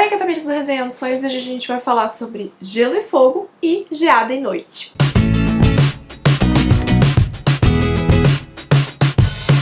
aqui é a Tamires do Resenhando Sonhos e hoje a gente vai falar sobre Gelo e Fogo e Geada e Noite.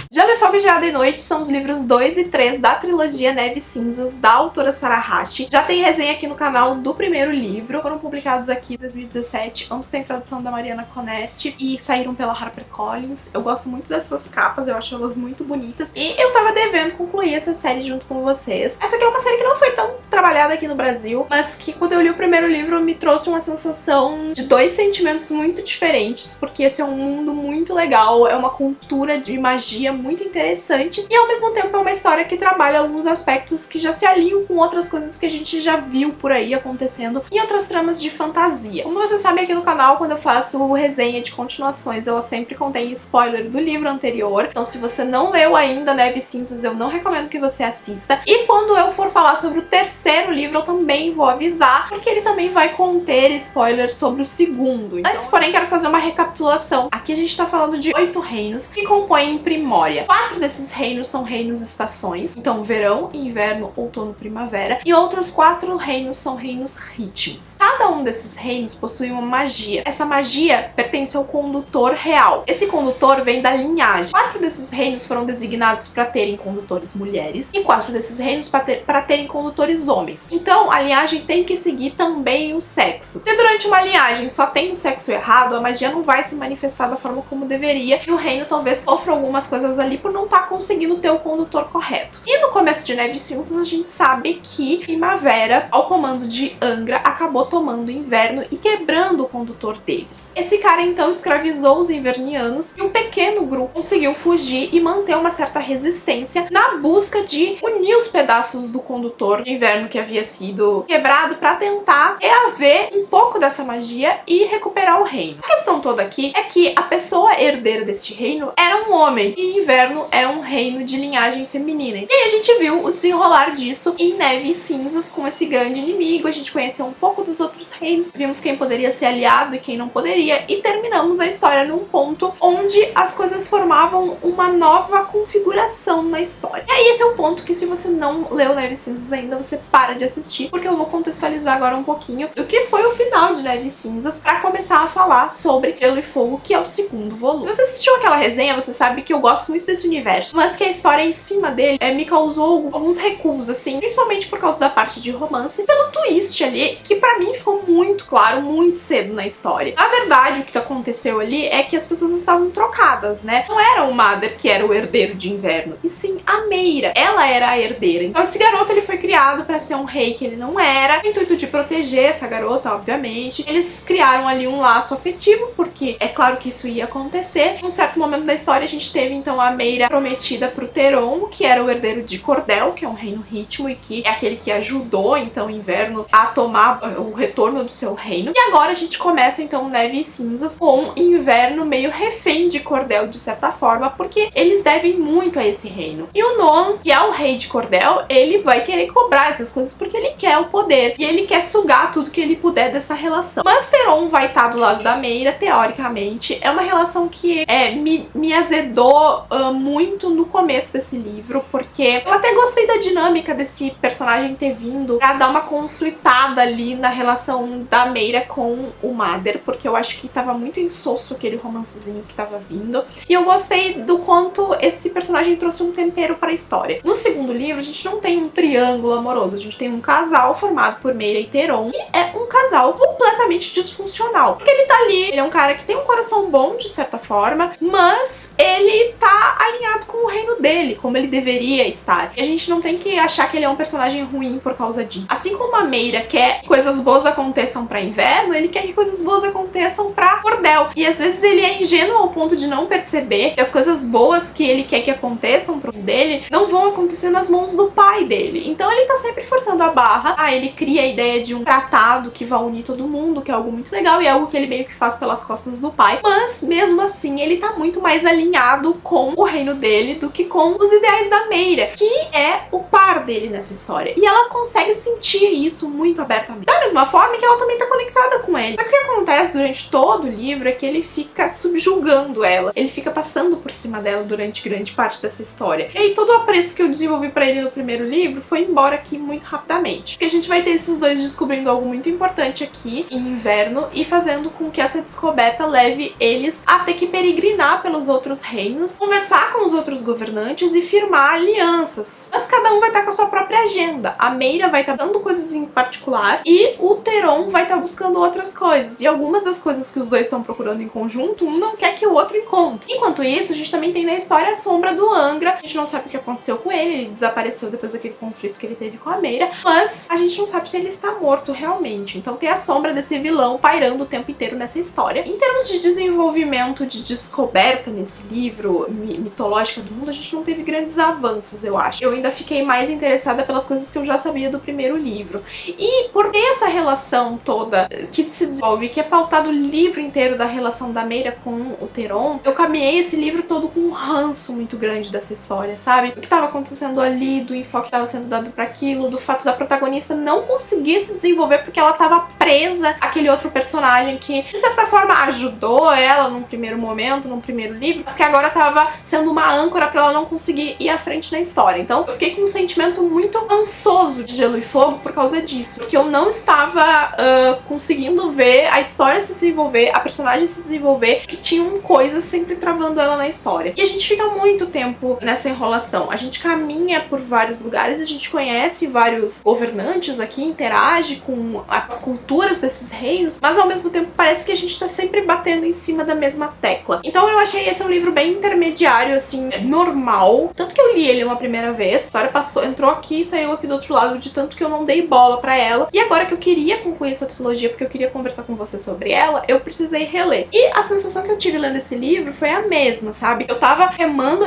Gelo e Fogo e Geada e Noite são os livros 2 e 3 da trilogia Neve e Cinzas, da autora Tarahashi. Já tem resenha aqui no canal do primeiro livro, foram publicados aqui em 2017, ambos têm tradução da Mariana Conerti e saíram pela HarperCollins. Eu gosto muito dessas capas, eu acho elas muito bonitas e eu tava devendo concluir essa série junto com vocês. Essa aqui é uma série que não foi tão trabalhada aqui no Brasil, mas que quando eu li o primeiro livro me trouxe uma sensação de dois sentimentos muito diferentes, porque esse é um mundo muito legal, é uma cultura de magia muito interessante e ao mesmo tempo é uma história que trabalha alguns aspectos que já se alinham com outras coisas que a gente já viu por aí acontecendo em outras tramas de fantasia. Como vocês sabem, aqui no canal, quando eu faço resenha de continuações, ela sempre contém spoiler do livro anterior, então se você não leu ainda Neve e Cinzas, eu não recomendo que você assista. E quando eu for falar sobre o terceiro livro, eu também vou avisar, porque ele também vai conter spoilers sobre o segundo. Então, antes, porém, quero fazer uma recapitulação. Aqui a gente tá falando de 8 reinos que compõem Primória. 4 desses reinos são reinos estações, então verão, inverno, outono, primavera, e outros 4 reinos são reinos ritmos. Cada um desses reinos possui uma magia. Essa magia pertence ao condutor real. Esse condutor vem da linhagem. 4 desses reinos foram designados para terem condutores mulheres e 4 desses reinos para terem condutores homens. Então a linhagem tem que seguir também o sexo. Se durante uma linhagem só tem o sexo errado, a magia não vai se manifestar da forma como deveria e o reino talvez sofra algumas coisas ali por não estar conseguindo ter o condutor correto. E no começo de Neve e Cinzas a gente sabe que Primavera, ao comando de Angra, acabou tomando o inverno e quebrando o condutor deles. Esse cara então escravizou os invernianos e um pequeno grupo conseguiu fugir e manter uma certa resistência na busca de unir os pedaços do condutor de inverno que havia sido quebrado para tentar reaver um pouco dessa magia e recuperar o reino. A questão toda aqui é que a pessoa herdeira deste reino era um homem e inverno é um reino de linhagem feminina. E aí a gente viu o desenrolar disso em Neve e Cinzas com esse grande inimigo, a gente conheceu um pouco dos outros reinos, vimos quem poderia ser aliado e quem não poderia e terminamos a história num ponto onde as coisas formavam uma nova configuração na história. E aí esse é um ponto que se você não leu Neve e Cinzas ainda, você para de assistir, porque eu vou contextualizar agora um pouquinho do que foi o final de Neve e Cinzas para começar a falar sobre Gelo e Fogo, que é o segundo volume. Se você assistiu aquela resenha, você sabe que eu gosto muito desse universo, mas que a história em cima dele me causou alguns recuos, assim, principalmente por causa da parte de romance, pelo twist ali, que pra mim ficou muito claro, muito cedo na história. Na verdade, o que aconteceu ali é que as pessoas estavam trocadas, né? Não era o Mader que era o herdeiro de inverno, e sim a Meira. Ela era a herdeira. Então esse garoto, ele foi criado pra ser um rei que ele não era, no intuito de proteger essa garota, obviamente. Eles criaram ali um laço afetivo, porque é claro que isso ia acontecer. Em um certo momento da história, a gente teve então a Meira prometida pro Teron, que era o herdeiro de Cordel, que é um reino ritmo e que é aquele que ajudou então o inverno a tomar o retorno do seu reino. E agora a gente começa então Neve e Cinzas com inverno meio refém de Cordel de certa forma, porque eles devem muito a esse reino. E o Noam, que é o rei de Cordel, ele vai querer cobrar essas coisas porque ele quer o poder e ele quer sugar tudo que ele puder dessa relação. Mas Teron vai estar do lado da Meira, teoricamente. É uma relação que me azedou muito no começo desse livro, porque eu até gostei da dinâmica desse personagem ter vindo pra dar uma conflitada ali na relação da Meira com o Mader, porque eu acho que tava muito insosso aquele romancezinho que tava vindo, e eu gostei do quanto esse personagem trouxe um tempero pra história. No segundo livro, a gente não tem um triângulo amoroso, a gente tem um casal formado por Meira e Teron, e é um casal completamente disfuncional, porque ele tá ali, ele é um cara que tem um coração bom, de certa forma, mas ele tá alinhado com o reino dele, como ele deveria estar. E a gente não tem que achar que ele é um personagem ruim por causa disso. Assim como a Meira quer que coisas boas aconteçam pra inverno, ele quer que coisas boas aconteçam pra Cordel. E às vezes ele é ingênuo ao ponto de não perceber que as coisas boas que ele quer que aconteçam pro dele não vão acontecer nas mãos do pai dele. Então ele tá sempre forçando a barra. Ele cria a ideia de um tratado que vai unir todo mundo, que é algo muito legal e é algo que ele meio que faz pelas costas do pai. Mas mesmo assim, ele tá muito mais alinhado com o reino dele do que com os ideais da Meira, que é o par dele nessa história. E ela consegue sentir isso muito abertamente. Da mesma forma que ela também tá conectada com ele. Só que o que acontece durante todo o livro é que ele fica subjugando ela. Ele fica passando por cima dela durante grande parte dessa história. E aí todo o apreço que eu desenvolvi pra ele no primeiro livro foi embora aqui muito rápido. rapidamente. Porque a gente vai ter esses dois descobrindo algo muito importante aqui em Inverno e fazendo com que essa descoberta leve eles a ter que peregrinar pelos outros reinos, conversar com os outros governantes e firmar alianças. Mas cada um vai estar com a sua própria agenda. A Meira vai estar dando coisas em particular e o Theron vai estar buscando outras coisas. E algumas das coisas que os dois estão procurando em conjunto, um não quer que o outro encontre. Enquanto isso, a gente também tem na história a sombra do Angra. A gente não sabe o que aconteceu com ele desapareceu depois daquele conflito que ele teve com a Meira, mas a gente não sabe se ele está morto realmente. Então tem a sombra desse vilão pairando o tempo inteiro nessa história. Em termos de desenvolvimento, de descoberta nesse livro, mitológica do mundo, a gente não teve grandes avanços, eu acho. Eu ainda fiquei mais interessada pelas coisas que eu já sabia do primeiro livro. E por ter essa relação toda que se desenvolve, que é pautado o livro inteiro da relação da Meira com o Theron, eu caminhei esse livro todo com um ranço muito grande dessa história, sabe? O que estava acontecendo ali, do enfoque que estava sendo dado para aquilo, do fato da protagonista não conseguir se desenvolver porque ela estava presa àquele outro personagem que, de certa forma, ajudou ela num primeiro momento, num primeiro livro, mas que agora estava sendo uma âncora para ela não conseguir ir à frente na história. Então eu fiquei com um sentimento muito ansioso de Gelo e Fogo por causa disso, porque eu não estava conseguindo ver a história se desenvolver, a personagem se desenvolver, que tinham coisas sempre travando ela na história. E a gente fica muito tempo nessa enrolação. A gente caminha por vários lugares, a gente conhece vários governantes aqui, interage com as culturas desses reinos, mas ao mesmo tempo parece que a gente tá sempre batendo em cima da mesma tecla. Então eu achei esse um livro bem intermediário, assim, normal. Tanto que eu li ele uma primeira vez, a história passou, entrou aqui e saiu aqui do outro lado, de tanto que eu não dei bola pra ela. E agora que eu queria concluir essa trilogia, porque eu queria conversar com você sobre ela, eu precisei reler. E a sensação que eu tive lendo esse livro foi a mesma, sabe? Eu tava remando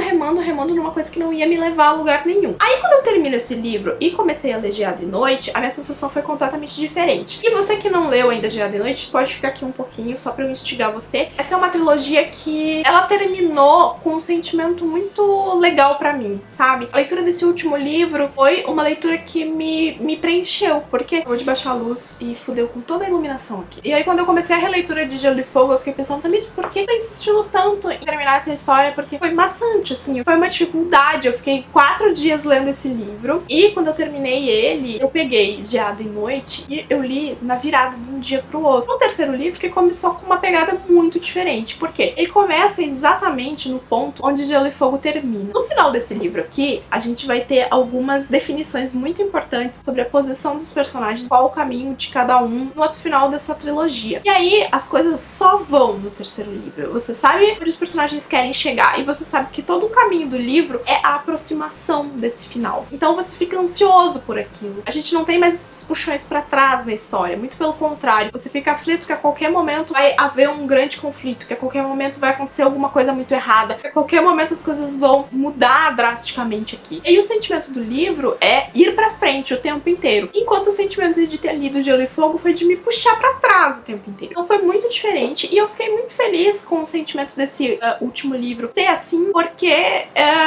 numa coisa que não ia me levar a lugar nenhum. Aí quando eu termino esse livro e comecei a ler Geada e Noite, a minha sensação foi completamente diferente. E você que não leu ainda Geada e Noite, pode ficar aqui um pouquinho só pra eu instigar você. Essa é uma trilogia que ela terminou com um sentimento muito legal pra mim, sabe? A leitura desse último livro foi uma leitura que me preencheu, porque eu vou de baixar a luz e fudeu com toda a iluminação aqui. E aí quando eu comecei a releitura de Gelo e Fogo, eu fiquei pensando, Tamires, por que tá insistindo tanto em terminar essa história? Porque foi maçante, assim, foi uma dificuldade. Eu fiquei 4 dias lendo esse livro e quando eu terminei ele, eu peguei Geada e Noite e eu li na virada de um dia pro outro. O terceiro livro que começou com uma pegada muito diferente, porque ele começa exatamente no ponto onde Gelo e Fogo termina. No final desse livro aqui, a gente vai ter algumas definições muito importantes sobre a posição dos personagens, qual o caminho de cada um no outro final dessa trilogia. E aí, as coisas só vão no terceiro livro. Você sabe onde os personagens querem chegar e você sabe que todo o caminho do livro é a aproximação desse final. Então você fica ansioso por aquilo. A gente não tem mais esses puxões pra trás na história, muito pelo contrário. Você fica aflito que a qualquer momento vai haver um grande conflito, que a qualquer momento vai acontecer alguma coisa muito errada, que a qualquer momento as coisas vão mudar drasticamente aqui. E aí o sentimento do livro é ir pra frente o tempo inteiro, enquanto o sentimento de ter lido Gelo e Fogo foi de me puxar pra trás o tempo inteiro. Então foi muito diferente e eu fiquei muito feliz com o sentimento desse último livro ser assim, porque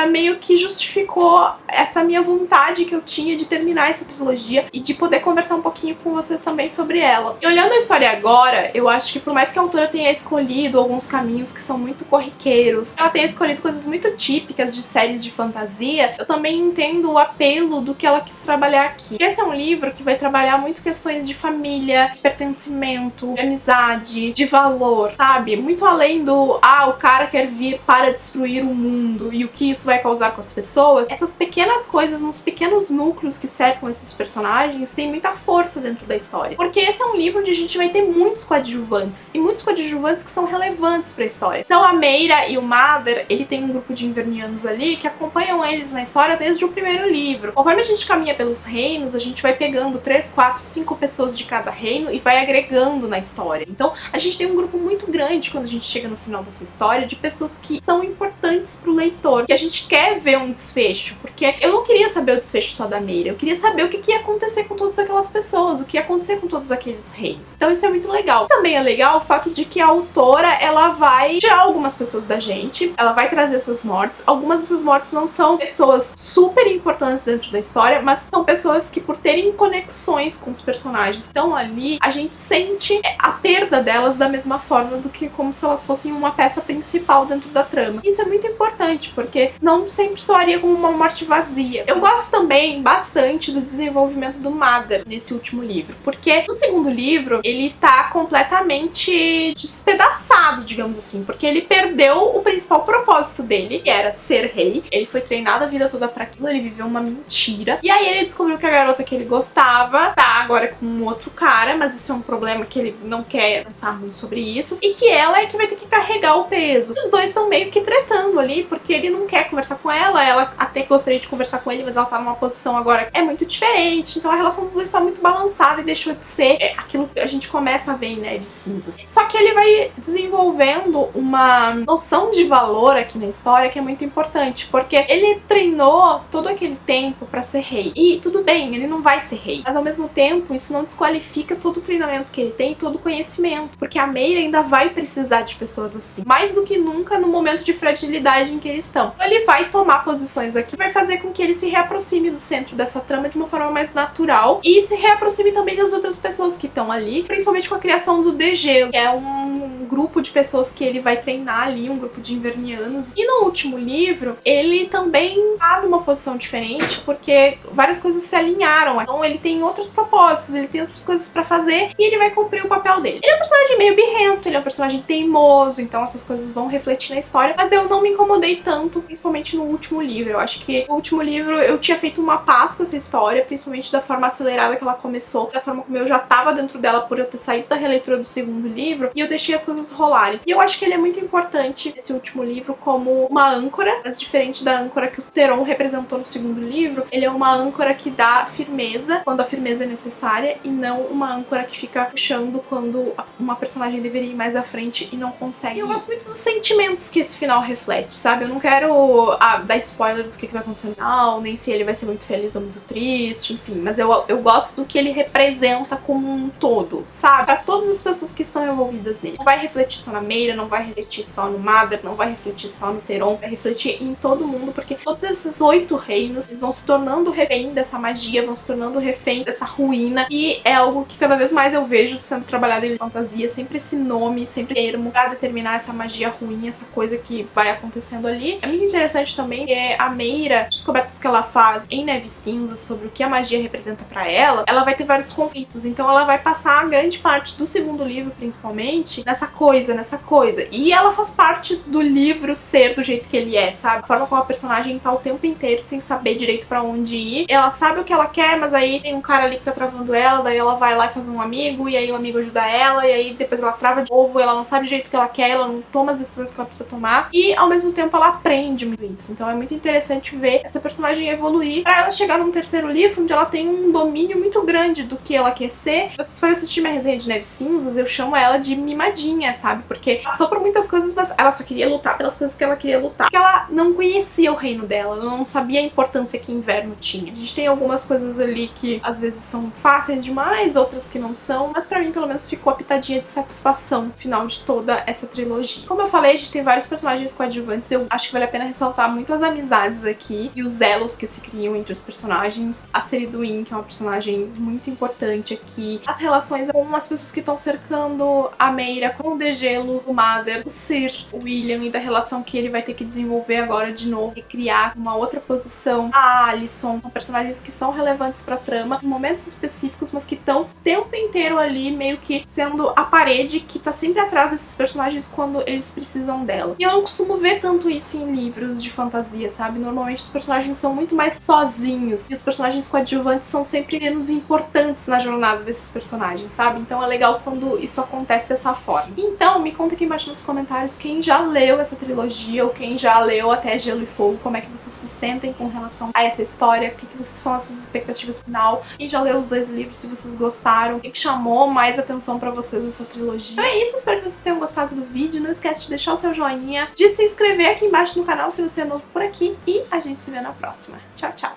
meio que justificou essa minha vontade que eu tinha de terminar essa trilogia e de poder conversar um pouquinho com vocês também sobre ela. E olhando a história agora, eu acho que por mais que a autora tenha escolhido alguns caminhos que são muito corriqueiros, ela tenha escolhido coisas muito típicas de séries de fantasia, eu também entendo o apelo do que ela quis trabalhar aqui. Esse é um livro que vai trabalhar muito questões de família, de pertencimento, de amizade, de valor, sabe? Muito além do, o cara quer vir para destruir o mundo e o que isso vai causar com as pessoas. Essas pequenas coisas, nos pequenos núcleos que cercam esses personagens, têm muita força dentro da história. Porque esse é um livro onde a gente vai ter muitos coadjuvantes, e muitos coadjuvantes que são relevantes pra história. Então a Meira e o Mather, ele tem um grupo de invernianos ali que acompanham eles na história desde o primeiro livro. Conforme a gente caminha pelos reinos, a gente vai pegando 3, 4, 5 pessoas de cada reino e vai agregando na história. Então a gente tem um grupo muito grande quando a gente chega no final dessa história de pessoas que são importantes pro leitor, que a gente quer ver um desfecho, porque eu não queria saber o desfecho só da Meira, eu queria saber o que ia acontecer com todas aquelas pessoas, o que ia acontecer com todos aqueles reinos. Então isso é muito legal. Também é legal o fato de que a autora, ela vai tirar algumas pessoas da gente, ela vai trazer essas mortes. Algumas dessas mortes não são pessoas super importantes dentro da história, mas são pessoas que, por terem conexões com os personagens que estão ali, a gente sente a perda delas da mesma forma do que como se elas fossem uma peça principal dentro da trama. Isso é muito importante, porque não sempre soaria como uma morte vazia. Eu gosto também bastante do desenvolvimento do Madara nesse último livro, porque no segundo livro ele tá completamente despedaçado, digamos assim, porque ele perdeu o principal propósito dele, que era ser rei. Ele foi treinado a vida toda pra aquilo, ele viveu uma mentira, e aí ele descobriu que a garota que ele gostava tá agora com um outro cara, mas isso é um problema que ele não quer pensar muito sobre isso, e que ela é que vai ter que carregar o peso. Os dois estão meio que tretando ali, porque ele não quer conversar com ela até gostaria de conversar com ele, mas ela tá numa posição agora que é muito diferente, então a relação dos dois tá muito balançada e deixou de ser aquilo que a gente começa a ver em Neves Cinzas. Só que ele vai desenvolvendo uma noção de valor aqui na história que é muito importante, porque ele treinou todo aquele tempo pra ser rei, e tudo bem, ele não vai ser rei, mas ao mesmo tempo isso não desqualifica todo o treinamento que ele tem e todo o conhecimento, porque a Meira ainda vai precisar de pessoas assim, mais do que nunca no momento de fragilidade em que eles estão. Então ele vai tomar posições aqui, vai fazer com que ele se reaproxime do centro dessa trama de uma forma mais natural e se reaproxime também das outras pessoas que estão ali, principalmente com a criação do Degelo, que é um grupo de pessoas que ele vai treinar ali, um grupo de invernianos. E no último livro, ele também tá numa posição diferente, porque várias coisas se alinharam. Então ele tem outros propósitos, ele tem outras coisas pra fazer e ele vai cumprir o papel dele. Ele é um personagem meio birrento, ele é um personagem teimoso, então essas coisas vão refletir na história, mas eu não me incomodei tanto, principalmente no último livro. Eu acho que no último livro eu tinha feito uma paz com essa história, principalmente da forma acelerada que ela começou, da forma como eu já tava dentro dela por eu ter saído da releitura do segundo livro, e eu deixei as coisas rolarem. E eu acho que ele é muito importante, esse último livro, como uma âncora, mas diferente da âncora que o Teron representou no segundo livro, ele é uma âncora que dá firmeza quando a firmeza é necessária e não uma âncora que fica puxando quando uma personagem deveria ir mais à frente e não consegue. E eu gosto muito dos sentimentos que esse final reflete, sabe? Eu não quero dar spoiler do que vai acontecer no final, nem se ele vai ser muito feliz ou muito triste, enfim, mas eu gosto do que ele representa como um todo, sabe? Pra todas as pessoas que estão envolvidas nele. Não vai refletir só na Meira, não vai refletir só no Madara, não vai refletir só no Teron, vai refletir em todo mundo, porque todos esses 8 reinos, eles vão se tornando refém dessa magia, vão se tornando refém dessa ruína, e é algo que cada vez mais eu vejo sendo trabalhado em fantasia, sempre esse nome, sempre termo pra determinar essa magia ruim, essa coisa que vai acontecendo ali. É muito interessante também que a Meira, as descobertas que ela faz em Neves Cinzas sobre o que a magia representa pra ela vai ter vários conflitos, então ela vai passar a grande parte do segundo livro, principalmente, nessa coisa, e ela faz parte do livro ser do jeito que ele é, sabe? A forma como a personagem tá o tempo inteiro sem saber direito pra onde ir, ela sabe o que ela quer, mas aí tem um cara ali que tá travando ela, daí ela vai lá e faz um amigo, e aí o amigo ajuda ela, e aí depois ela trava de novo, ela não sabe direito o que ela quer, ela não toma as decisões que ela precisa tomar, e ao mesmo tempo ela aprende muito isso. Então é muito interessante ver essa personagem evoluir pra ela chegar num terceiro livro onde ela tem um domínio muito grande do que ela quer ser. Se vocês forem assistir minha resenha de Neves Cinzas, eu chamo ela de mimadinha, sabe? Porque passou por muitas coisas, mas ela só queria lutar pelas coisas que ela queria lutar. Porque ela não conhecia o reino dela, ela não sabia a importância que inverno tinha. A gente tem algumas coisas ali que às vezes são fáceis demais, outras que não são, mas pra mim pelo menos ficou a pitadinha de satisfação no final de toda essa trilogia. Como eu falei, a gente tem vários personagens coadjuvantes, eu acho que vale a pena ressaltar muito as amizades aqui e os elos que se criam entre os personagens. A Ceriduin, que é uma personagem muito importante aqui, as relações com as pessoas que estão cercando a Meira, com o Degelo, o Madara, o Sir, o William, e da relação que ele vai ter que desenvolver agora de novo e criar uma outra posição. A Alicent, são personagens que são relevantes pra trama em momentos específicos, mas que estão o tempo inteiro ali meio que sendo a parede que tá sempre atrás desses personagens quando eles precisam dela. E eu não costumo ver tanto isso em livros de fantasia, sabe? Normalmente os personagens são muito mais sozinhos e os personagens coadjuvantes são sempre menos importantes na jornada desses personagens, sabe? Então é legal quando isso acontece dessa forma. Então me conta aqui embaixo nos comentários quem já leu essa trilogia ou quem já leu até Gelo e Fogo, como é que vocês se sentem com relação a essa história, o que são as suas expectativas final, quem já leu os 2 livros, se vocês gostaram, o que chamou mais atenção pra vocês nessa trilogia. Então é isso, espero que vocês tenham gostado do vídeo, não esquece de deixar o seu joinha, de se inscrever aqui embaixo no canal se você é novo por aqui, e a gente se vê na próxima. Tchau, tchau!